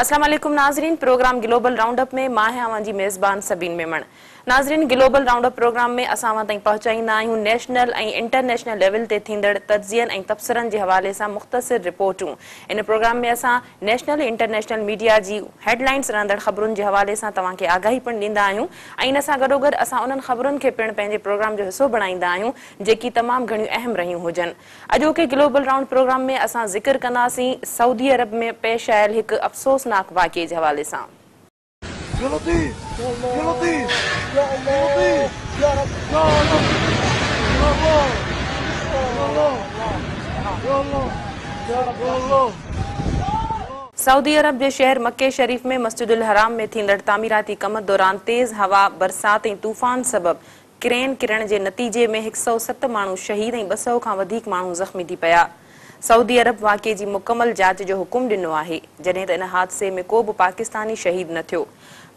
अस्सलाम वालेकुम नाजरीन, प्रोग्राम ग्लोबल राउंडअप में मां आवां जी मेज़बान सबीन मेमण। नाजरीन, ग्लोबल राउंडअप प्रोग्राम में असां ताईं पहुचाईंदा आहियूं नेशनल ऐं इंटरनेशनल लेवल ते थींदड़ तज्ज़ियनि ऐं तबसरनि जे हवाले सां मुख़्तसिर रिपोर्टूं। इन प्रोग्राम में असां नेशनल इंटरनेशनल मीडिया जी हेडलाइंस रहंदड़ ख़बरुनि जे हवाले सां तव्हांखे आगाही पिणु ॾींदा आहियूं ऐं इन सां गॾोगॾु असां उन्हनि ख़बरुनि खे पिणु पंहिंजे प्रोग्राम जो हिसो बणाईंदा आहियूं जेकी तमामु घणियूं अहम रहियूं हुजनि। अॼोके ग्लोबल राउंड प्रोग्राम में असां ज़िक्र कंदासीं सऊदी अरब में पेश आयल हिकु अफ़सोसनाक वाक़िए जे हवाले सां। सऊदी अरब जे शहर मक्के शरीफ में मस्जिदुल हराम में थींदड़ तामीराती कम दौरान तेज़ हवा, बरसात ऐं तूफ़ान सबब क्रेन किरण जे नतीजे में 107 माण्हू शहीद ऐं 200 खां वधीक माण्हू ज़ख़्मी थी पिया। सऊदी अरब वाक़िए जी मुकमल जांच जो हुकुम ॾिनो आहे, जॾहिं त इन हादसे में को बि पाकिस्तानी शहीद न थियो।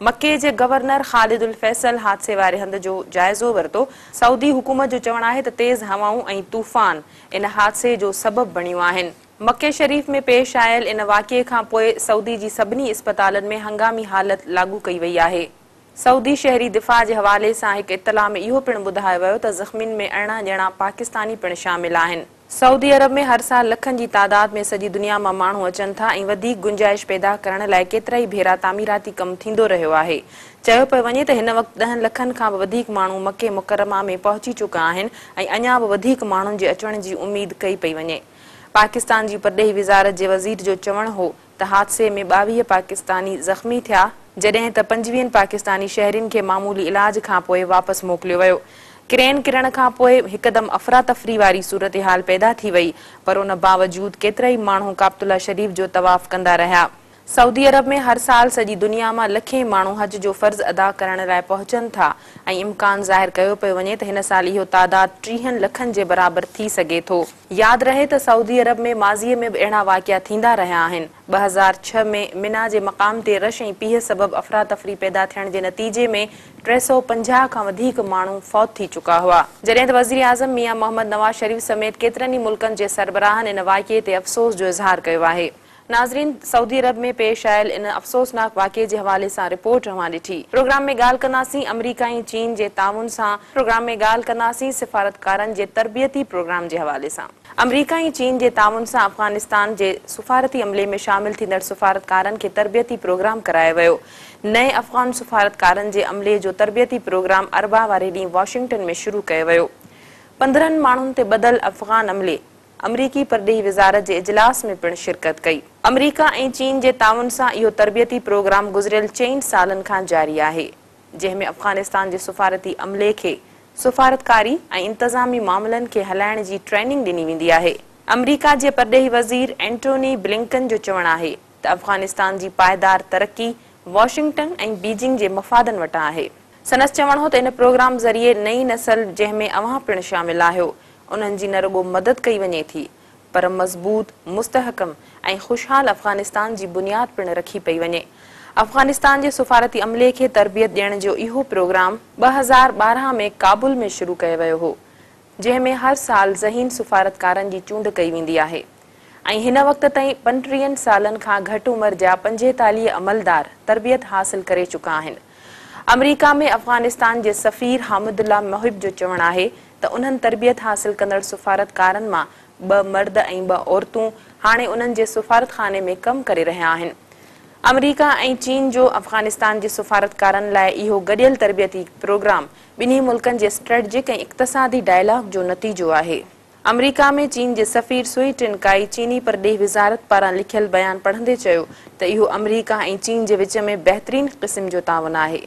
मके जे गवर्नर ख़ालिद उल फैसल हादसे वारे हंध जो जाइज़ो वरितो। सऊदी हुकूमत जो चवणु आहे त तेज़ हवाऊं ऐं तूफ़ान इन हादसे जो सबबु बणियूं आहिनि। मके शरीफ में पेश आयल इन वाक़िए खां पोइ सऊदी जी सभिनी इस्पतालनि में हंगामी हालत लागू कई वई आहे। सऊदी शहरी दिफ़ा जे हवाले सां हिकु इतला में इहो पिणु ॿुधायो वियो त ज़ख़्मियुनि में 18 ॼणा पाकिस्तानी पिणु शामिल आहिनि। सऊदी अरब में हर साल लखनि जी तादाद में सॼी दुनिया मां माण्हू अचनि था ऐं वधीक गुंजाइश पैदा करण लाइ केतिरा ई भेरा तामीराती कमु थींदो रहियो आहे। चयो पियो वञे त हिन वक़्तु 10 लखनि खां बि वधीक माण्हू मके मुकरमा में पहुची चुका आहिनि ऐं अञा बि वधीक माण्हुनि जे अचण जी उमेद कई पई वञे। पाकिस्तान जी परॾेही विज़ारत जे वज़ीर जो चवणु हो त हादसे में 22 पाकिस्तानी ज़ख़्मी थिया, जॾहिं त 25 पाकिस्तानी शहरियुनि खे मामूली इलाज खां पोइ वापसि मोकिलियो वियो। क्रेन किरण खां पोइ हिकदमि अफ़रा तफ़री वारी सूरत हाल पैदा थी वई, पर उन बावजूद केतिरा ई माण्हू काबतुल्ला शरीफ जो तवाफ़ कंदा रहिया। सऊदी अरब में हर साल सॼी दुनिया मां लखे माण्हू हज जो फर्ज़ अदा करण लाइ पहुचनि था ऐं इम्कान ज़ाहिर कयो पियो वञे त हिन साल इहो तादाद 30 लखनि जे बराबरि थी सघे थो। यादि रहे त सऊदी अरब में माज़ीअ में बि अहिड़ा वाक़िया थींदा रहिया आहिनि। 2006 में मिना जे मक़ाम ते रश ऐं पीउ सबबु अफ़रा तफ़री पैदा थियण जे नतीजे में 350 खां वधीक माण्हू फौत थी चुका हुआ, जॾहिं त वज़ीर आज़म मियां मोहम्मद नवाज़ शरीफ समेत केतिरनि ई मुल्कनि जे सरबराहनि इन वाक़िए ते अफ़सोस जो इज़हार कयो आहे। नाज़रीन, सऊदी अरब में पेश आयल इन अफ़सोसनाक वाक़िए जे हवाले सां रिपोर्ट रवां ॾिठी। प्रोग्राम में ॻाल्हि कंदासीं अमरीका ऐं चीन जे ताउन सां। प्रोग्राम में ॻाल्हि कंदासीं सिफ़ारतकारनि जे तरबियती प्रोग्राम जे हवाले सां। अमरीका ऐं चीन जे ताउन सां अफ़गानिस्तान जे सुफ़ारती अमले में शामिल थींदड़ सिफ़ारतकारनि खे तरबियती प्रोग्राम करायो वियो। नए अफ़गान सिफ़ारतकारनि जे अमले जो तरबियती प्रोग्राम अरबा वारे ॾींहुं वॉशिंगटन में शुरू कयो वियो। 15 माण्हुनि ते ॿधल अफ़गान अमले अमरीकी परॾेही विज़ारत जे इजलास में पिणु शिरकत कई। अमरीका ऐं चीन जे ताउन सां इहो तरबियती प्रोग्राम गुज़िरियल 4 सालनि खां जारी आहे, जंहिं में अफ़गानिस्तान जे सुफ़ारती अमले खे सुफ़ारतकारी ऐं इंतज़ामी मामलनि खे हलाइण जी ट्रेनिंग ॾिनी वेंदी आहे। अमरीका जे परॾेही वज़ीर एंटोनी ब्लिंकन जो चवणु आहे त अफ़गानिस्तान जी पायदार तरक़ी वॉशिंगटन ऐं बीजिंग जे मफ़ादनि वटां आहे। संदसि चवणु हो त इन प्रोग्राम ज़रिए नई नस्ल जंहिं में अव्हां पिणु शामिल आहियो, उन्हनि जी न रुॻो मदद कई वञे थी, पर मज़बूत, मुस्तहकम ऐं ख़ुशहाल अफ़गानिस्तान जी बुनियाद पिणु रखी पई वञे। अफ़गानिस्तान जे सुफ़ारती अमले खे तरबियत ॾियण जो इहो प्रोग्राम 2012 में काबुल में शुरू कयो वियो हो, जंहिं में हर साल ज़हीन सुफ़ारतकारनि जी चूंड कई वेंदी आहे ऐं हिन वक़्त ताईं 35 सालनि खां घटि उमिरि जा 45 अमलदार तरबियत हासिल करे चुका आहिनि। अमरीका में अफ़गानिस्तान जे सफ़ीर हामिदुल्लाह मोहिब जो चवणु आहे त उन्हनि तरबियत हासिल कंदड़ सुफ़ारतकारनि मां 2 मर्द ऐं 2 औरतूं हाणे उन्हनि जे सुफ़ारतखाने में कमु करे रहिया आहिनि। अमरीका ऐं चीन जो अफ़गानिस्तान जे सुफ़ारतकारनि लाइ इहो गॾियल तरबियती प्रोग्राम ॿिन्ही मुल्कनि जे स्ट्रेटजिक ऐं इक़्तिसादी डायलॉग जो नतीजो आहे। अमरीका में चीन जे सफ़ीर सुई टिनकाई चीनी परॾेही विज़ारत पारां लिखियल बयान पढ़ंदे चयो त इहो अमरीका ऐं चीन जे विच में बहितरीन क़िस्म जो ताउन आहे।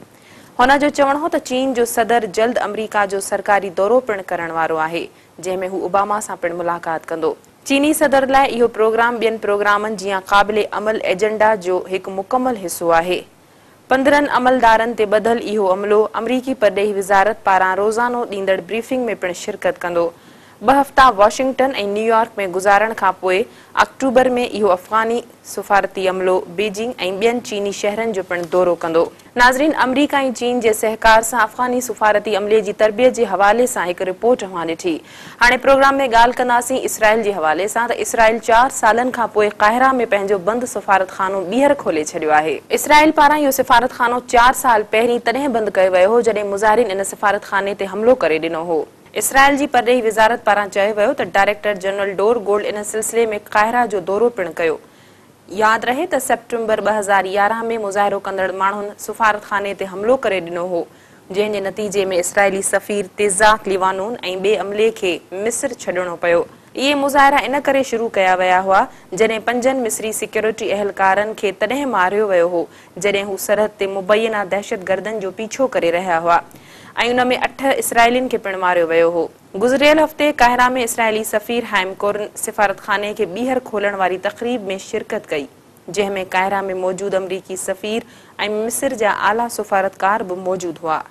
हुन जो चवणु हो त चीन जो सदर जल्द अमरीका जो सरकारी दौरो पिणु करण वारो आहे, जंहिं में हू ओबामा सां पिणु मुलाक़ात कंदो। चीनी सदर लाइ इहो प्रोग्राम ॿियनि प्रोग्रामनि जीअं क़ाबिले अमल एजेंडा जो हिकु मुकमल हिसो आहे। 15 अमलदारनि ते ॿधल इहो अमलो अमरीकी परॾेही विज़ारत पारां रोज़ानो ॾींदड़ ब्रीफिंग में पिणु शिरकत कंदो। ब हफ़्ता वॉशिंगटन ऐं न्यूयॉर्क में गुज़ारण खां पोइ अक्टूबर में इहो अफ़गानी सफ़ारती अमलो बीजिंग ऐं ॿियनि चीनी शहरनि जो पिणु दौरो कंदो। नाज़रीन, अमरीका ऐं चीन जे सहकार सां अफ़गानी सफ़ारती अमले जी तरबियत जे हवाले सां हिकु रिपोर्ट अवां ॾिठी। हाणे प्रोग्राम में ॻाल्हि कंदासीं इसराइल जे हवाले सां त इसराइल 4 सालनि खां पोइ काहिरा में पंहिंजो बंदि सफ़ारतखानो ॿीहर खोले छॾियो आहे। इसराइल पारां इहो सफ़ारतखानो 4 साल पहिरीं तॾहिं बंदि कयो वियो हो जॾहिं मुज़ाहिरीन इन सफ़ारतखाने ते हमलो करे ॾिनो हो। इसराइल जी परॾेही वज़ारत पारां चयो वियो त director general door gold in सिलसिले में काहिरा जो दौरो पिणु कयो। यादि रहे त सेप्टेंबर 2011 में मुज़ाहिरो कंदड़ माण्हुनि सफ़ारतखाने ते हमलो करे ॾिनो हो, जंहिं जे नतीजे में इसराइली सफ़ीर तिज़ाक लिवानून ऐं ॿिए अमले खे मिस्र छॾणो पियो। इहे मुज़ाहिरा इन करे शुरू कया विया हुआ जॾहिं 5 मिस्री सिक्योरिटी अहलकारनि खे तॾहिं मारियो वियो हो जॾहिं हू सरहद ते मुबैना दहशतगर्दनि जो पीछो करे रहिया हुआ ऐं उन में 8 इसराइलियुनि खे पिणु मारियो वियो हो। गुज़िरियल हफ़्ते काहिरा में इसराइली सफ़ीर हाइम कोरन सफ़ारतखाने खे ॿीहर खोलण वारी तक़रीब में शिरकत कई, जंहिं में काहिरा में मौजूद अमरीकी सफ़ीर ऐं मिस्र जा आला सफ़ारतकार बि मौजूद हुआ।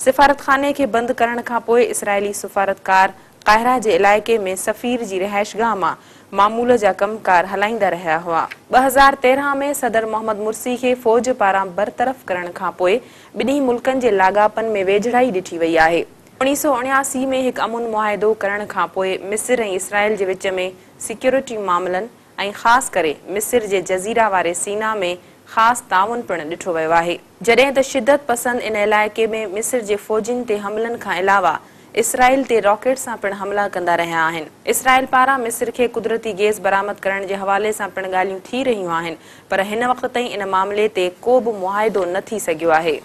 सफ़ारतखाने खे बंदि करण खां पोइ इसराइली सफ़ारतकार काहिरा जे इलाइक़े में सफ़ीर जी रिहाइशगाह मां मामूल जा कमकार हलाईंदा रहिया हुआ। 2013 में सदर मोहम्मद मुर्सी खे फ़ौज पारां बरतरफ़ करण खां पोइ ॿिन्ही मुल्कनि जे लाॻापन में वेझड़ाई ॾिठी वई आहे। 1979 में हिकु अमुन मुआहिदो करण खां पोइ मिस्र ऐं इसराइल जे विच में सिक्योरिटी मामलनि ऐं ख़ासि करे मिस्र जे जज़ीरा वारे सीना में ख़ासि ताउन पिणु ॾिठो वियो आहे, जॾहिं त शिदत पसंद इन इलाइक़े में मिस्र जे फ़ौजियुनि ते हमलनि खां अलावा इसराइल ते रॉकेट सां पिणु हमला कंदा रहिया आहिनि। इसराइल पारां मिस्र खे कुदरती गैस बरामद करण जे हवाले सां पिणु ॻाल्हियूं थी रहियूं आहिनि, पर हिन वक़्त ताईं इन मामले ते को बि मुआहिदो न थी सघियो आहे।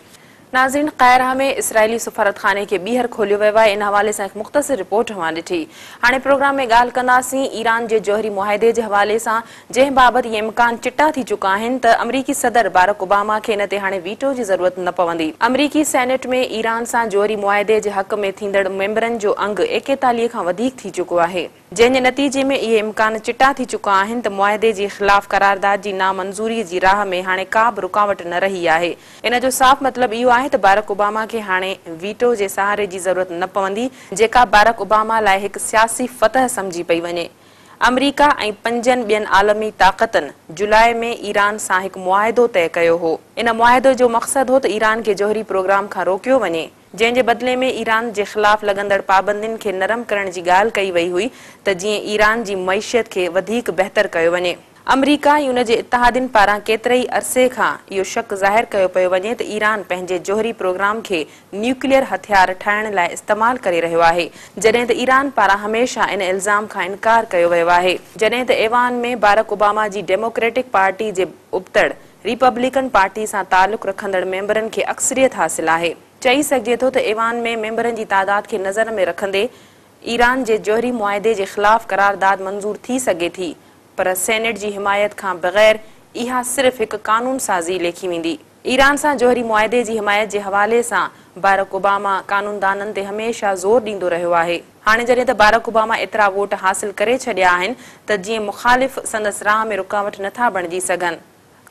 नाज़रीन, काहिरा में इसराइली सफ़ारतखाने खे ॿीहर खोलियो वियो आहे। इन हवाले सां हिकु मुख़्तसिर रिपोर्ट अवां ॾिठी। हाणे प्रोग्राम में ॻाल्हि कंदासीं ईरान जे जौहरी मुआहिदे जे हवाले सां, जंहिं बाबति इहे इम्कान चिटा थी चुका आहिनि त अमरीकी सदर बारक ओबामा खे इन ते हाणे वीटो जी ज़रूरत न पवंदी। अमरीकी सेनेट में ईरान सां जौहरी मुआहिदे जे हक़ में थींदड़ मेंबरनि जो अंग 41 खां वधीक थी चुको आहे, जंहिं जे नतीजे में इहे इम्कान चिटा थी चुका आहिनि त मुआहिदे जे ख़िलाफ़ करारदाद जी नामंज़ूरी जी राह में हाणे का बि रुकावट न रही आहे। इन जो साफ़ मतिलबु इहो आहे त बारक ओबामा खे हाणे वीटो जे सहारे जी ज़रूरत न पवंदी, जेका बारक ओबामा लाइ हिकु सियासी फतह समझी पई वञे। अमरीका ऐं 5 ॿियनि आलमी ताक़तनि जुलाई में ईरान सां हिकु मुआहिदो तय कयो हो। इन मुआहिदे जो मक़सदु हो त ईरान खे जौहरी प्रोग्राम खां रोकियो वञे, जंहिं जे बदिले में ईरान जे ख़िलाफ़ लॻंदड़ पाबंदियुनि खे नरम करण जी ॻाल्हि कई वई हुई त जीअं ईरान जी मईशियत खे वधीक बहितर कयो वञे। अमरीका ऐं उन जे इत्तेहादियुनि पारां केतिरे ई अरसे खां इहो शक ज़ाहिर कयो पियो वञे त ईरान पंहिंजे जौहरी प्रोग्राम खे न्यूक्लियर हथियार ठाहिण लाइ इस्तेमालु करे रहियो आहे, जॾहिं त ईरान पारां हमेशह इन इल्ज़ाम खां इनकार कयो वियो आहे। जॾहिं त ऐवान में बारक ओबामा जी डेमोक्रेटिक पार्टी जे उबतड़ रिपब्लिकन पार्टी सां तालुक़ रखंदड़ मेंबरनि खे अक्सरियत हासिल आहे। चई सघिजे थो त ऐवान में मेंबरनि जी तादाद खे नज़र में रखंदे ईरान जे जौहरी मुआहिदे जे ख़िलाफ़ करारदाद मंज़ूर थी सघे थी, पर सेनेट जी हिमायत खां बग़ैर इहा सिर्फ़ हिकु कानून साज़ी लेखी वेंदी। ईरान सां जौहरी मुआहिदे जी हिमायत जे हवाले सां बारक ओबामा कानूनदाननि ते हमेशह ज़ोर ॾींदो रहियो आहे। हाणे जॾहिं त बारक ओबामा एतिरा वोट हासिल करे छॾिया आहिनि त जीअं मुख़ालिफ़ संदसि राह में रुकावट नथा बणिजी सघनि,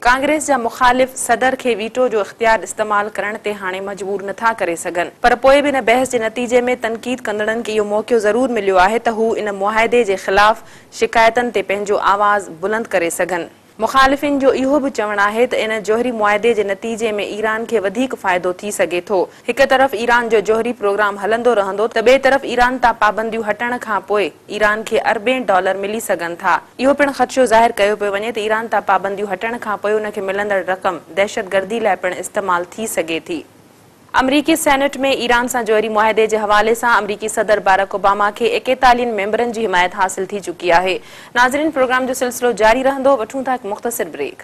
कांग्रेस जा मुख़ालिफ़ सदर खे वीटो जो इख़्तियार इस्तेमालु करण ते हाणे मजबूर नथा करे सघनि, पर पोइ बि इन बहस जे नतीजे में तनक़ीद कंदड़नि खे इहो मौक़ो ज़रूरु मिलियो आहे त हू इन मुआहिदे जे ख़िलाफ़ शिकायतनि ते पंहिंजो आवाज़ बुलंद करे सघनि। मुख़ालिफ़िन जो इहो बि चवणु आहे त इन जौहरी मुआहिदे जे नतीजे में ईरान खे वधीक फ़ाइदो थी सघे थो। हिकु तरफ़ ईरान जो जौहरी प्रोग्राम हलंदो रहंदो त ॿिए तरफ़ ईरान तां पाबंदियूं हटण खां पोइ ईरान खे अरबें डॉलर मिली सघनि था। इहो पिणु ख़दशो ज़ाहिर कयो पियो वञे त ईरान तां पाबंदियूं हटण खां पोइ उन खे मिलंदड़ रक़म दहशतगर्दी लाइ पिणु इस्तेमालु थी सघे थी। अमरीकी सेनेट में ईरान सां जौहरी मुआहिदे जे हवाले सां अमरीकी सदर बारक ओबामा खे 41 मेंबरनि जी हिमायत हासिल थी चुकी आहे। नाज़रीन, प्रोग्राम जो सिलसिलो जारी रहंदो। वठूं था हिकु मुख़्तसिर ब्रेक।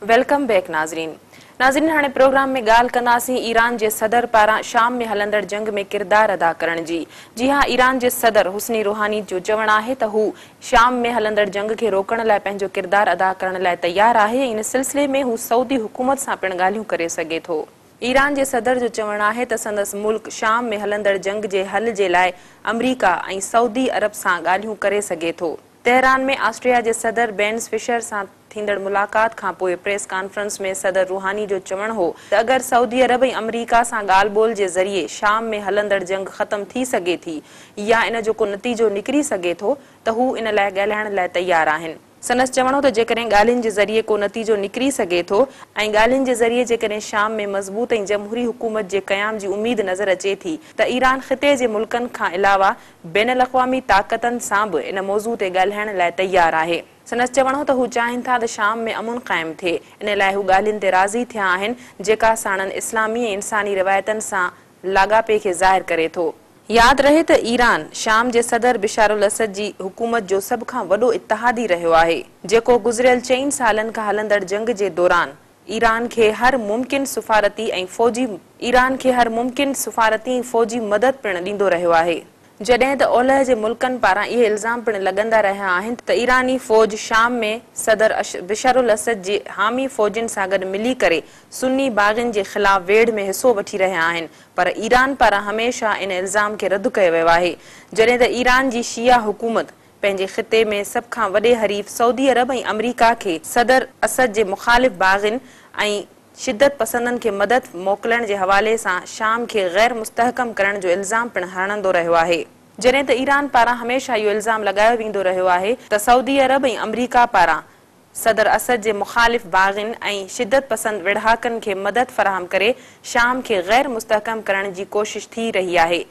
वेलकम बैक नाज़रीन। नाज़रीन, हाणे प्रोग्राम में ॻाल्हि कंदासीं ईरान जे सदर पारां शाम में हलंदड़ जंग में किरदार अदा करण जी। जी हाँ, ईरान जे सदर हुस्नी रूहानी जो चवणु आहे त हू शाम में हलंदड़ जंग खे रोकण लाइ पंहिंजो किरदार अदा करण लाइ तयार आहे ऐं इन सिलसिले में हू सऊदी हुकूमत सां पिणु ॻाल्हियूं करे सघे थो। ईरान जे सदर जो चवणु आहे त संदसि मुल्क शाम में हलंदड़ जंग जे हल जे लाइ अमरीका ऐं सऊदी अरब सां ॻाल्हियूं करे सघे थो। तेहरान में ऑस्ट्रिया जे सदर बेंस फिशर सां थींदड़ मुलाक़ात खां पोइ प्रेस कॉन्फ्रेंस में सदर रूहानी जो चवणु हो त अगरि सऊदी अरब ऐं अमरीका सां ॻाल्हि ॿोल जे ज़रिए शाम में हलंदड़ जंग ख़तम थी सघे थी या इन जो को नतीजो निकिरी सघे थो त हू इन लाइ ॻाल्हाइण लाइ तयार आहिनि। संदसि चवणो त जेकॾहिं ॻाल्हियुनि जे ज़रिए को नतीजो निकिरी सघे थो ऐं ॻाल्हियुनि जे ज़रिए जेकॾहिं शाम में मज़बूत ऐं जमहूरी हुकूमत जे क़याम जी उमीद नज़र अचे थी त ईरान ख़िते जे मुल्कनि खां अलावा बैन अल-अक़वामी ताक़तनि सां बि इन मौज़ू ते ॻाल्हाइण लाइ तयार आहे। संदसि चवणो त हू चाहिनि था त शाम में अमुन क़ाइमु थिए। इन लाइ हू ॻाल्हियुनि ते राज़ी थिया आहिनि जेका साणनि इस्लामी ऐं इंसानी रिवायतनि सां लाॻापे खे ज़ाहिर करे थो। याद रहे त ईरान शाम जे सदर बिशार अल असद जी हुकूमत जो सभ खां वॾो इत्तेहादी रहियो आहे जेको गुज़िरियल 4 सालनि खां हलंदड़ जंग जे दौरान ईरान खे हर मुमकिन सफ़ारती ऐं फ़ौजी मदद पिण ॾींदो रहियो आहे। जॾहिं त ओलह जे मुल्कनि पारां इहे इल्ज़ाम पिण लॻंदा रहिया आहिनि त ईरानी फ़ौज शाम में सदर बिशार अल असद जे हामी फ़ौजियुनि सां गॾु मिली करे सुन्नी बाग़ियुनि जे ख़िलाफ़ वेढ़ में हिसो वठी रहिया आहिनि, पर ईरान पारां हमेशह इन इल्ज़ाम खे रद्द कयो वियो आहे। जॾहिं त ईरान जी शिया हुकूमत पंहिंजे ख़िते में सभ खां वॾे हरीफ़ सऊदी अरब ऐं अमरीका खे सदर असद जे मुख़ालिफ़ बाग़ियुनि ऐं शिदत पसंदनि खे मदद मोकिलण जे हवाले सां शाम खे गैर मुस्तहकम करण जो इल्ज़ाम पिण हणंदो रहियो आहे। जॾहिं त ईरान पारां हमेशह इहो इल्ज़ाम लॻायो वेंदो रहियो आहे त सऊदी अरब ऐं अमरीका पारां सदर असद जे मुख़ालिफ़ बाग़ियुनि ऐं शिदत पसंद विढ़हाकनि खे मदद फ़राहम करे शाम खे गैर मुस्तहकम करण जी कोशिश थी रही आहे।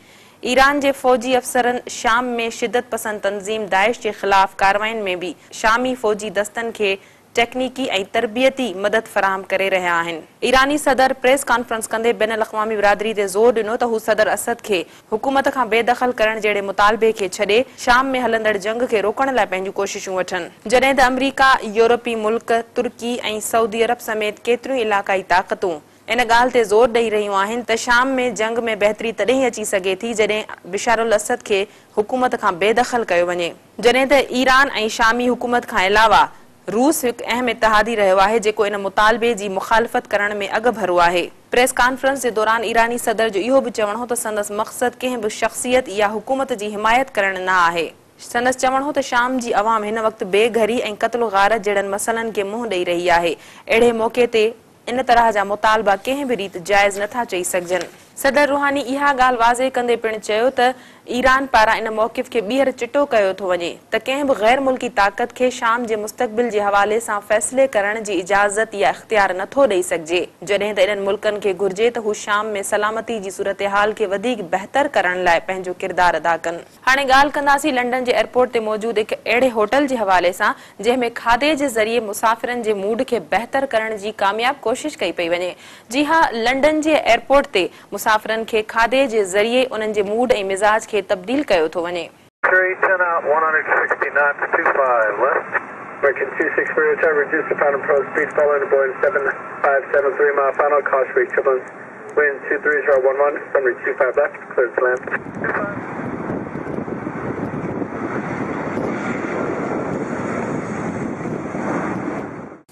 ईरान जे फ़ौजी अफ़सरनि शाम में शिदत पसंद तंज़ीम दाइश जे ख़िलाफ़ कार्रवाइनि में बि शामी फ़ौजी दस्तनि खे टेक्निकी ऐं तरबियती मदद फ़राहम करे रहिया आहिनि। ईरानी सदर प्रेस कॉन्फ्रेंस कंदे बैन अल-अक़वामी बिरादरी ते ज़ोर ॾिनो त हू सदर असद खे हुकूमत खां बेदख़ल करण जहिड़े मुतालबे खे छॾे शाम में हलंदड़ जंग खे रोकण लाइ पंहिंजूं कोशिशूं वठनि। जॾहिं त अमरीका, यूरोपी मुल्क, तुर्की ऐं सऊदी अरब समेत केतिरियूं इलाक़ाई ताक़तूं इन ॻाल्हि ते ज़ोर ॾेई रहियूं आहिनि त शाम में जंग में बहितरी तॾहिं अची सघे थी जॾहिं बिशार अल असद खे हुकूमत खां बेदख़ल कयो वञे। जॾहिं त ईरान ऐं शामी हुकूमत खां अलावा रूस हिकु अहम इत्तेहादी रहियो आहे जेको इन मुतालबे जी मुखालफ़त करण में अॻु भरो आहे। प्रेस कॉन्फ्रेंस जे दौरान ईरानी सदर जो इहो बि चवणो हो त संदसि मक़सद कंहिं बि शख़्सियत या हुकूमत जी हिमायत करण न आहे। संदसि चवणो हो त शाम जी अवाम हिन वक़्तु बेघरी ऐं क़त्ल गारत जहिड़नि मसइलनि खे मुंहुं ॾेई रही आहे। अहिड़े मौक़े ते इन तरह जा मुतालबा कंहिं बि रीति जाइज़ नथा चई सघजनि। सदर रूहानी इहा ॻाल्हि वाज़े कंदे पिण चयो त ईरान पारां इन मौक़िफ़ खे ॿीहर चिटो कयो थो वञे त कंहिं बि गैर मुल्की ताक़त खे शाम जे मुस्तक़बिल जे हवाले सां फ़ैसिले करण जी इजाज़त या इख़्तियार नथो ॾेई सघिजे, जॾहिं त इन्हनि मुल्कनि खे घुर्जे त हू शाम में सलामती जी सूरतहाल खे वधीक बहितर करण लाइ पंहिंजो किरदार अदा कनि। हाणे ॻाल्हि कंदासीं लंडन जे एयरपोर्ट ते मौजूदु हिकु अहिड़े होटल जे हवाले सां जंहिंमें खाधे जे ज़रिए मुसाफ़िरनि जे मूड खे बहितर करण जी कामयाब कोशिश कई पई वञे। जी हा, लंडन जे एयरपोर्ट ते मुसाफ़िरनि खे खाधे जे ज़रिए उन्हनि जे मूड ऐं मिज़ाज खे तब्दील कयो थो वञे।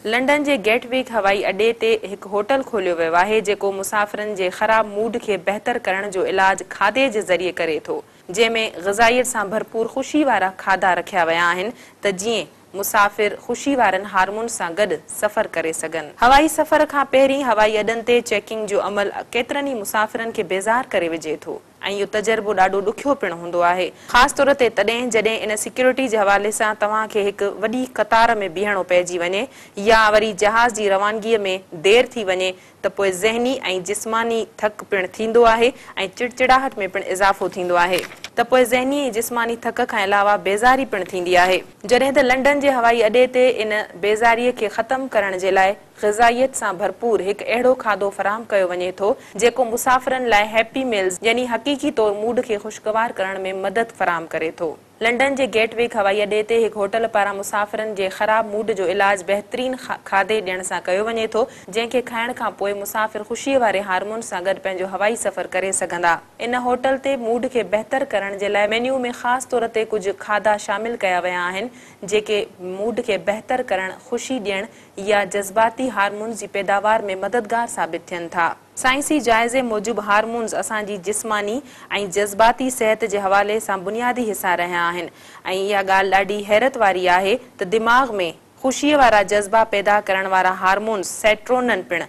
लंडन जे गेटविक हवाई अॾे ते हिकु होटल खोलियो वियो आहे जेको मुसाफ़िरनि जे ख़राब मूड खे बहितर करण जो इलाज खाधे जे ज़रिए करे थो, जंहिंमें ग़िज़ाइत सां भरपूर ख़ुशी वारा खाधा रखिया विया आहिनि त जीअं मुसाफ़िर ख़ुशी वारनि हार्मोन सां गॾु सफ़र करे सघनि। हवाई सफ़र खां पहिरीं हवाई अॾनि ते चेकिंग जो अमल केतिरनि ई मुसाफ़िरनि खे बेज़ार करे विझे थो ऐं इहो तजुर्बो ॾाढो ॾुखियो पिण हूंदो आहे, ख़ासि तौर ते तॾहिं जॾहिं इन सिक्योरिटी जे हवाले सां तव्हांखे हिकु वॾी क़तार में बीहणो पइजी वञे या वरी जहाज़ जी रवानगीअ में देरि थी वञे त पोइ ज़हनी ऐं जिस्मानी थक पिण थींदो आहे ऐं चिड़चिड़ाहट में पिण इज़ाफ़ो थींदो आहे त पोइ ज़हनी ऐं जिस्मानी थक खां अलावा बेज़ारी पिण थींदी आहे। जॾहिं त लंडन जे हवाई अॾे ते इन बेज़ारीअ खे ख़तमु करण जे लाइ ग़िज़ाइत सां भरपूर हिकु अहिड़ो खाधो फ़राहम कयो वञे थो जेको मुसाफ़िरनि लाइ हैप्पी मील्स यानी हक़ीक़ी तौर मूड खे ख़ुशगवार करण में मदद फ़राहम करे थो। लंडन जे गेटविक हवाई अॾे ते हिकु होटल पारां मुसाफ़िरनि जे ख़राब मूड जो इलाज बहितरीन खाधे ॾियण सां कयो वञे थो जंहिंखे खाइण खां पोइ मुसाफ़िर ख़ुशीअ वारे हार्मोन सां गॾु पंहिंजो हवाई सफ़र करे सघंदा। इन होटल ते मूड खे बहितर करण जे लाइ मेन्यू में ख़ासि तौर ते कुझु खाधा शामिल कया विया आहिनि जेके मूड खे बहितर करण, ख़ुशी ॾियण या जज़्बाती हार्मोन जी पैदावार में मददगार साबित थियनि था। साइंसी जायज़े मूजिब हार्मोन्स असांजी जिस्मानी ऐं जज़्बाती सेहत जे हवाले सां बुनियादी हिस्सा रहिया आहिनि ऐं इहा ॻाल्हि ॾाढी हैरत वारी आहे त दिमाग़ में ख़ुशीअ वारा जज़्बा पैदा करण वारा हार्मोन्स सेरोटोनिन पिणु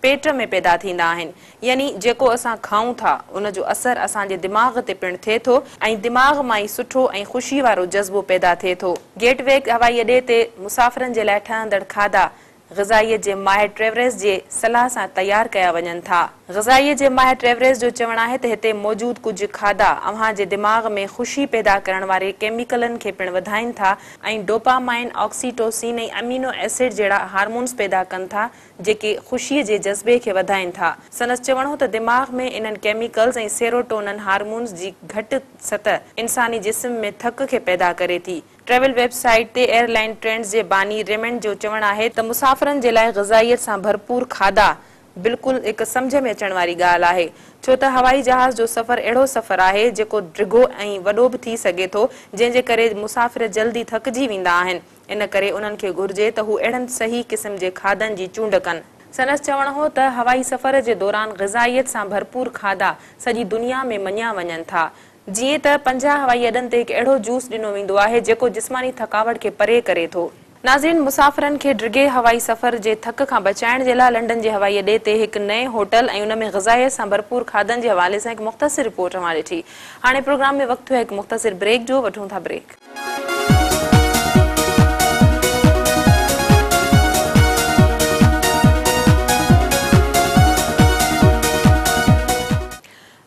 पेट में पैदा थींदा आहिनि यानी जेको असां खाऊं था उन जो असर असांजे दिमाग़ ते पिणु थिए थो ऐं दिमाग़ मां ई सुठो ऐं ख़ुशी वारो जज़्बो पैदा थिए थो। गेटवे हवाई अॾे ते मुसाफ़िरनि जे लाइ ठहंदड़ खाधा ग़िज़ाईअ जे माहिर ट्रेवरेस जे सलाह सां तयार कया वञनि था। ग़िज़ाईअ जे माहिर ट्रेवरेस जो चवणु आहे त हिते मौजूद कुझु खाधा अव्हां जे दिमाग़ में ख़ुशी पैदा करण वारे केमिकलनि खे पिणु वधाइनि था ऐं डोपामाइन, ऑक्सीटोसिन ऐं अमीनो एसिड जहिड़ा हार्मोन्स पैदा कनि था जेके ख़ुशीअ जे जज़्बे खे वधाइनि था। संदसि चवणो त दिमाग़ में इन्हनि केमिकल्स ऐं सेरोटोनिन हार्मोन्स जी घटि सतह इंसानी जिस्म में थक खे पैदा करे थी। ट्रेवल वेबसाइट ते एयरलाइन ट्रेंड्स जे बानी रेमंड जो चवणु आहे त मुसाफ़िरनि जे लाइ ग़िज़ाइयत सां भरपूर खाधा बिल्कुलु हिकु सम्झ में अचण वारी ॻाल्हि आहे छो त हवाई जहाज़ जो सफ़र अहिड़ो सफ़र आहे जेको डिघो ऐं वॾो बि थी सघे थो जंहिंजे करे मुसाफ़िर जल्दी थकिजी वेंदा आहिनि। इन करे उन्हनि खे घुर्जे त हू अहिड़नि सही क़िस्म जे खाधनि जी चूंड कनि। संदसि चवणु हो त हवाई सफ़र जे दौरान ग़िज़ाइयत सां भरपूर खाधा सॼी दुनिया में मञिया वञनि था। जीअं त 50 हवाई अॾनि ते हिकु अहिड़ो जूस ॾिनो वेंदो आहे जेको जिस्मानी थकावट खे परे करे थो। नाज़रीन, मुसाफ़िरनि खे डिघे हवाई सफ़र जे थक खां बचाइण जे लाइ लंडन जे हवाई अॾे ते हिकु नए होटल ऐं उन में ग़िज़ाइयत सां भरपूर खाधनि जे हवाले सां हिकु मुख़्तसिर रिपोर्ट अवां ॾिठी। हाणे प्रोग्राम में वक़्तु आहे हिकु मुख़्तसिर ब्रेक जो। वठूं था ब्रेक।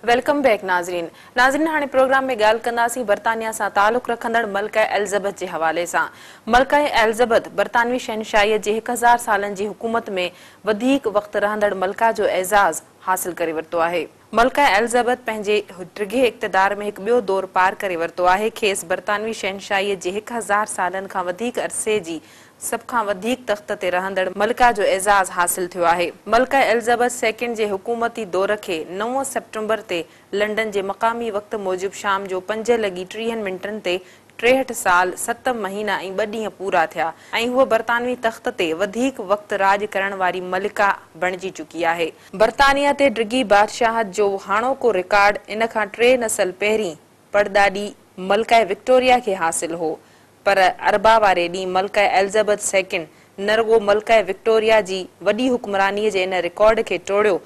वेलकम बैक नाज़रीन हाणे प्रोग्राम में ॻाल्हि कंदासीं बर्तानिया सां तालुक़ रखंदड़ मलका एलिज़ाबेथ जे हवाले सां। मलका एलिज़ाबेथ बर्तानवी शहनशाहीअ जे 1000 सालनि जी हुकूमत में वधीक वक़्तु रहंदड़ मलका जो एज़ाज़ हासिल करे वरितो आहे। मलका एलिज़ाबेथ पंहिंजे डिघे इक़्तिदार में हिकु ॿियो दौर पार करे वरितो आहे। खेसि बर्तानवी शहनशाहीअ जे 1000 सालनि खां वधीक अरसे जी सभ खां वधीक तख़्त ते रहंदड़ मलका जो एज़ाज़ हासिल थियो आहे। मलका एलिज़ाबेथ सेकेंड जे हुकूमती दौर खे 9 सेप्टेम्बर ते लंडन जे मक़ामी वक़्त मूजिब शाम जो 5:30 ते 63 साल 7 महीना ऐं 2 ॾींहं पूरा थिया ऐं हूअ बर्तानवी तख़्त ते वधीक वक़्तु राज करण वारी मलिका बणिजी चुकी आहे। बर्तानिया ते डिघी बादशाहत जो हाणोको रिकॉर्ड इन खां 3 नसल पहिरीं परॾाॾी मलका विक्टोरिया खे हासिल हो, पर अरबा वारे ॾींहुं मलका एलिज़ाबेथ सेकेंड न रुगो मलका विक्टोरिया जी वॾी हुक्मरानीअ जे इन रिकॉर्ड खे टोड़ियो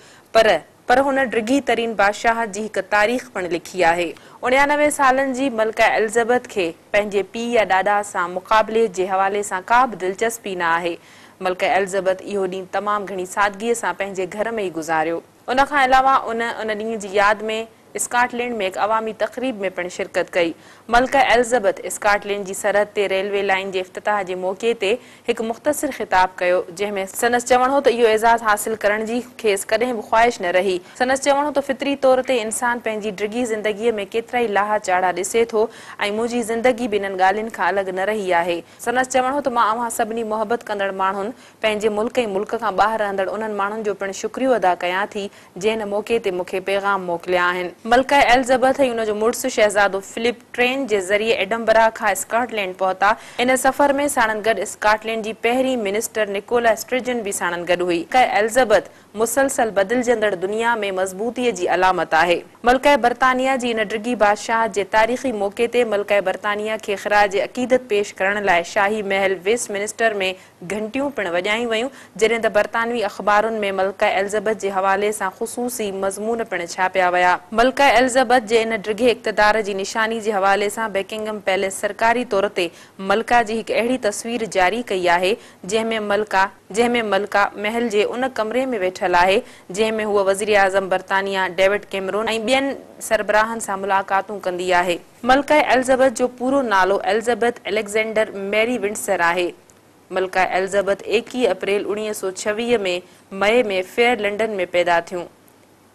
पर हुन डिघी तरीन बादशाहत जी हिकु तारीख़ पिणु लिखी आहे। 99 सालनि जी मलका एलिज़ाबेथ खे पंहिंजे पीउ या ॾाॾा सां मुक़ाबले जे हवाले सां का बि दिलचस्पी न आहे। मलका एलिज़ाबेथ इहो ॾींहुं तमामु घणी सादगीअ सां पंहिंजे घर में ई गुज़ारियो। उन खां अलावा उन ॾींहं जी यादि में स्कॉटलैंड में हिकु अवामी तक़रीब में पिणु शिरकत कई। मलका एलिज़ाबेथ स्कॉटलैंड जी सरहद ते रेलवे लाइन जे इफ़्तिताह जे मौक़े ते हिकु मुख़्तसिर ख़िताब कयो जंहिंमें संदसि चवणो हो त इहो एज़ाज़ हासिल करण जी खेसि कॾहिं बि ख़्वाहिश न रही। संदसि चवणो त फितरी तौर ते इंसान पंहिंजी डिघी ज़िंदगीअ में केतिरा ई लाहा चाढ़ा ॾिसे थो ऐं मुंहिंजी ज़िंदगी बि इन्हनि ॻाल्हियुनि खां अलॻि न रही आहे। संदसि चवणो त मां अव्हां सभिनी मोहबत कंदड़ माण्हुनि पंहिंजे मुल्क ऐं मुल्क खां ॿाहिरि रहंदड़ उन्हनि माण्हुनि जो पिणु शुक्रियो अदा कयां थी जंहिं हिन मौक़े ते मूंखे पैगाम मोकिलिया आहिनि। मलका एलिज़ाबेथ ऐं उन जो मुड़ुसु शहज़ादो फिलिप ट्रेन जे ज़रिए एडमबरा खां स्कॉटलैंड पहुता। इन सफ़र में साणनि गॾु स्कॉटलैंड जी पहिरीं मिनिस्टर निकोला स्ट्रिजन बि साणनि गॾु हुई। मलका एलिज़ाबेथ मुसलसल बदिलजंदड़ दुनिया में मज़बूतीअ जी अलामत आहे। मलका बर्तानिया जी इन डिघी बादशाहत जे तारीख़ी मौक़े ते मलका बर्तानिया खे ख़िराज अक़ीदत पेश करण लाइ शाही महल वेस्ट मिनिस्टर में घंटियूं पिणु वॼायूं वयूं जॾहिं त बर्तानवी अख़बारुनि में मलका एलिज़ाबेथ जे हवाले सां ख़ुसूसी मज़मून पिणु छापिया विया। मलका एलिज़ाबेथ जे इन डिघे इक़्तिदार जी निशानी जे हवाले सां बेकिंगम पैलेस सरकारी तौर ते मलका जी हिकु अहिड़ी तस्वीर जारी कई आहे जंहिंमें मलका महल जे उन कमरे में वेठल आहे जंहिंमें हूअ वज़ीर आज़म बर्तानिया डेविड कैमरून ऐं ॿियनि सरबराहनि सां मुलाक़ातूं कंदी आहे। मलका एलिज़ाबेथ जो पूरो नालो एलिज़ाबेथ एलेक्जेंडर मैरी विंडसर आहे। मलका एलिज़ाबेथ 21 अप्रैल 1926 में मई में फेयर लंडन में पैदा थियूं।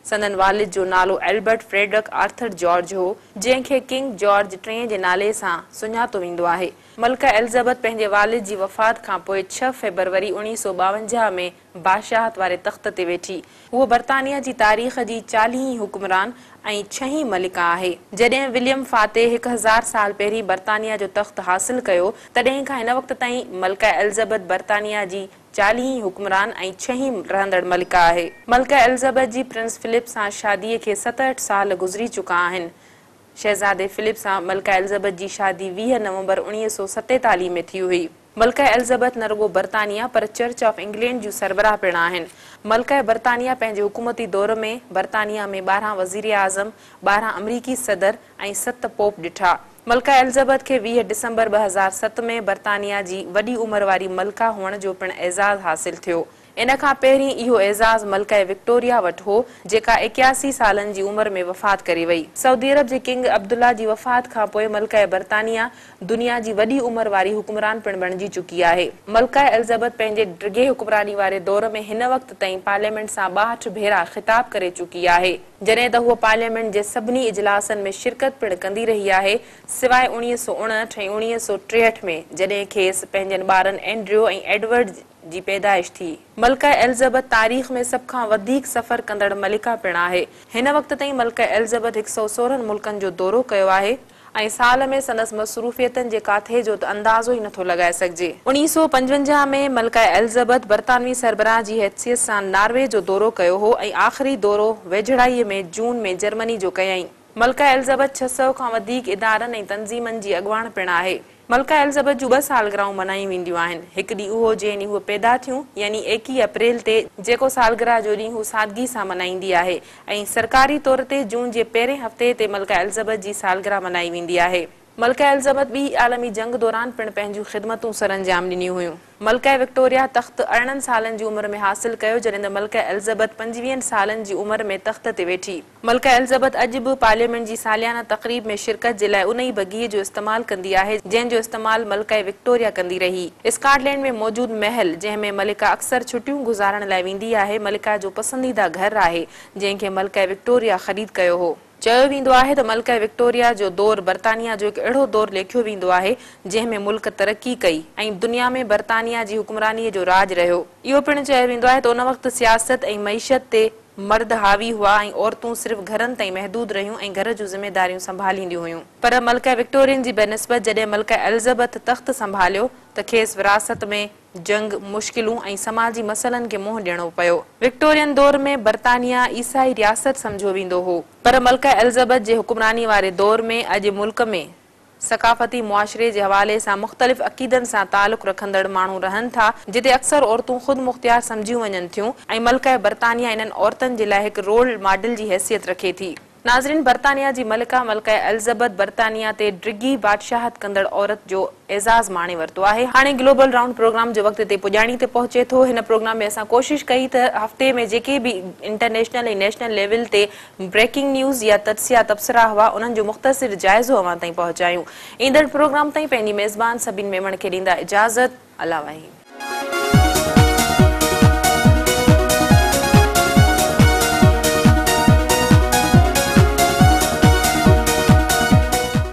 संदन वालिद जो नालो एल्बर्ट फ्रेडरिक आर्थर जॉर्ज हो जंहिंखे किंग जॉर्ज टे जे नाले सां सुञातो वेंदो आहे। मलका एलिज़ाबेथ पंहिंजे वालिद जी वफ़ात खां पोइ 6 फरवरी 1952 में बादशाहत वारे तख़्त ते वेठी। हूअ बर्तानिया जी तारीख़ जी 40 हुक्मरान ऐं 6 मलिका आहे। जॾहिं विलियम फातेह 1000 साल पहिरीं बर्तानिया जो तख़्त हासिल कयो तॾहिं खां हिन वक़्त ताईं मलका एलिज़ाबेथ बर्तानिया जी 40 हुक्मरान ऐं 6 रहंदड़ मलिका आहे। मलिका एलिज़ाबेथ जी प्रिंस फिलिप सां शादीअ खे 67 साल गुज़री चुका आहिनि। शहज़ादे फिलिप सां मलिका एलिज़ाबेथ जी शादी 20 नवंबर 1947 में थी हुई। मलिका एलिज़ाबेथ न रुगो बर्तानिया पर चर्च ऑफ इंग्लैंड जूं सरबराह पिण आहिनि। मलिका बर्तानिया पंहिंजे हुकूमती दौर में बर्तानिया में 12 वज़ीर आज़म, 12 अमरीकी सदर ऐं 7 पोप ॾिठा। मलिका एलिज़ाबेथ खे 20 डिसंबर 2007 में बर्तानिया जी वॾी उमिरि वारी मलिका हुअण जो पिण एज़ाज़ हासिल थियो। इन खां पहिरीं इहो एज़ाज़ मलिका विक्टोरिया वटि हो, जेका 81 सालनि जी उमिरि में वफ़ात करे वई। सऊदी अरब जे किंग अब्दुल्ला जी वफ़ात खां पोइ मलिका बर्तानिया दुनिया जी वॾी उमिरि वारी हुक्मरान पिण बणिजी चुकी आहे। मलिका एलिज़ाबेथ पंहिंजे ड्रिगे हुक्मरानी वारे दौर में हिन वक़्त ताईं पार्लियामेंट सां 62 भेरा ख़िताब करे चुकी आहे, जॾहिं त हूअ पार्लियामेंट जे सभिनी इजलासनि में शिरकत पिण कंदी रही आहे, सिवाइ 1959 ऐं 1963 में, जॾहिं खेसि पंहिंजनि ॿारनि एंड्रयू ऐं एडवर्ड जी पैदाइश थी। मलिका एलिज़ाबेथ तारीख़ में सभ खां वधीक सफ़र कंदड़ मलिका पिण आहे। हिन वक़्त ताईं मलिका एलिज़ाबेथ 116 मुल्कनि जो दौरो कयो आहे ऐं साल में संदसि मसरूफ़ियतनि जे काथे जो त अंदाज़ो ई नथो लॻाए सघिजे। 1955 में मलिका एलिज़ाबेथ बर्तानवी सरबराह जी हैसियत सां नॉर्वे जो दौरो कयो हो ऐं आख़िरी दौरो वेझड़ाईअ में जून में जर्मनी जो कयईं। मलिका एलिज़ाबेथ 600 खां वधीक इदारनि ऐं तंज़ीमनि जी अॻुवाण पिण आहे। मलिका एलिज़ाबेथ जूं 2 सालगिरहूं मनाई वेंदियूं आहिनि। हिकु ॾींहुं उहो जंहिं ॾींहुं हूअ पैदा थियूं, यानी 21 अप्रैल ते, जेको सालगिरह जो ॾींहुं हू सादगी सां मनाईंदी आहे, ऐं सरकारी तौर ते जून जे पहिरें हफ़्ते ते मलिका एलिज़ाबेथ जी सालगिरह मनाई वेंदी आहे। मलिका एलिज़ाबेथ ॿी आलमी जंग दौरान पिण पंहिंजूं ख़िदमतूं सरअंजाम ॾिनियूं हुयूं। मलिका विक्टोरिया तख़्त 18 सालनि जी उमिरि में हासिल कयो, जॾहिं त मलिका एलिज़ाबेथ 25 सालनि जी उमिरि में तख़्त ते वेठी। मलिका एलिज़ाबेथ अॼु बि पार्लियामेंट जी सालियाना तक़रीब में शिरकत जे लाइ उन ई बगीअ जो इस्तेमालु कंदी आहे, जंहिं जो इस्तेमालु मलिका विक्टोरिया कंदी रही। स्कॉटलैंड में मौजूदु महल, जंहिं में मलिका अक्सर छुटियूं गुज़ारण लाइ वेंदी आहे, मलिका जो पसंदीदा घर आहे, जंहिंखे मलिका विक्टोरिया ख़रीद कयो हो। चयो वेंदो आहे त मलिका विक्टोरिया जो दौर बर्तानिया जो हिकु अहिड़ो दौर लेखियो वेंदो आहे जंहिं में मुल्क तरक़ी कई ऐं दुनिया में बर्तानिया जी हुक्मरानीअ जो राज रहियो। इहो पिण चयो वेंदो आहे त उन वक़्तु सियासत ऐं मईशत ते मर्द हावी हुआ ऐं औरतूं सिर्फ़ घरनि ताईं महदूद रहियूं ऐं घर जूं ज़िमेदारियूं संभालींदियूं हुयूं। पर मलिका विक्टोरियन जी बेनिस्बत जॾहिं मलिका एलिज़ाबेथ तख़्त संभालियो त खेसि विरासत में जंग, मुश्किलूं ऐं समाजी मसइलनि खे मुंहुं ॾियणो पियो। विक्टोरियन दौर में बर्तानिया ईसाई रियासत सम्झो वेंदो हो, पर मलिका एलिज़ाबेथ जे हुक्मरानी वारे दौर में अॼु मुल्क में सकाफ़ती मुआशरे जे हवाले सां मुख़्तलिफ़ अक़ीदनि सां तालुक़ रखंदड़ माण्हू रहनि था, जिते अक्सर औरतूं ख़ुदि मुख़्तियार सम्झियूं वञनि थियूं ऐं मलिका बर्तानिया इन्हनि औरतुनि जे लाइ हिकु रोल मॉडल जी हैसियत रखे थी। नाज़रीन, बर्तानिया जी मलिका एलिज़ाबेथ बर्तानिया ते ड्रिगी बादशाहत कंदड़ औरत जो एज़ाज़ माणे वरितो आहे। हाणे ग्लोबल राउंड प्रोग्राम जो वक़्त ते पुॼाणी ते पहुचे थो। हिन प्रोग्राम में असां कोशिशि कई त हफ़्ते में जेके बि इंटरनेशनल ऐं नेशनल लेवल ते ब्रेकिंग न्यूज़ या तदसिया तबसरा हुआ, उन्हनि जो मुख़्तसिर जाइज़ो अवां ताईं पहुचायूं। ईंदड़ प्रोग्राम ताईं पंहिंजी मेज़बान सबिन मेमण खे ॾींदा इजाज़त। अल्लाह वाहिद।